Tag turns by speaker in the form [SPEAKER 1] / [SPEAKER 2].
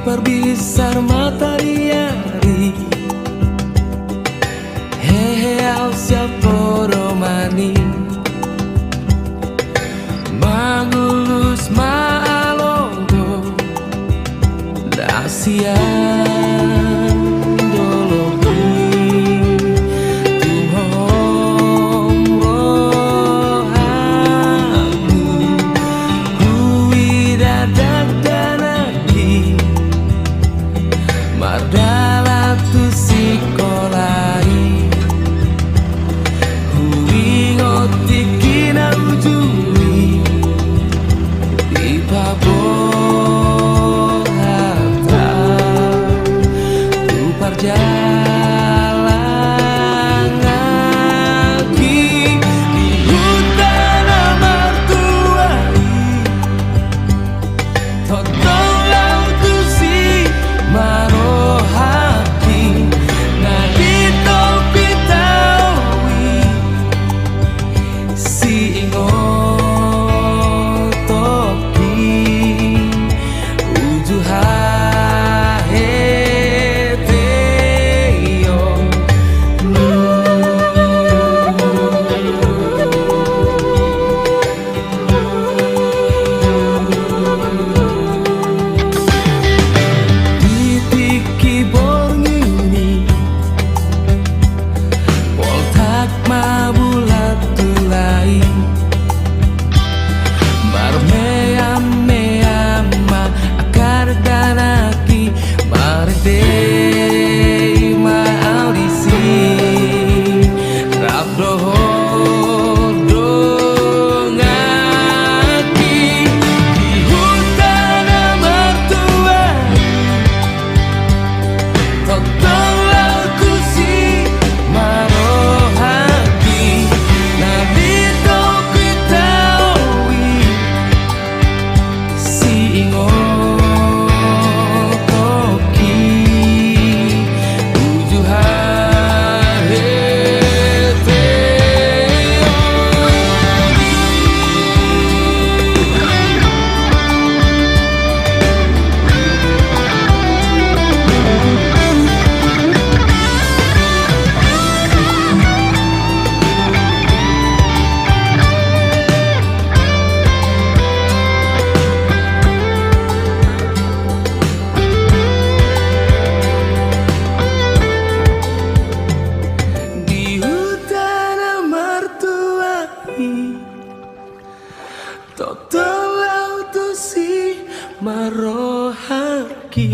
[SPEAKER 1] perbisar matahari. Hehe au siapa romani magulus maalonggo dasian dologi tuhong rohamu hui dadak danaki mardala tu sikolai hui ngotiki na ujui di pabor harta tu perjalanan lagi di hutan amartuai totong lautu si marohaki nadi topi taui si ingot toki uju haeteyo ditiki borngini woltak mabulat tulai marmeam-meama akar danaki mardei ma audisi rabdoho dongaki di hutan amartuai totong lauku si marohaki nadi topi taui si ingot toki uju di hutan amartuai totong lautu si marohaki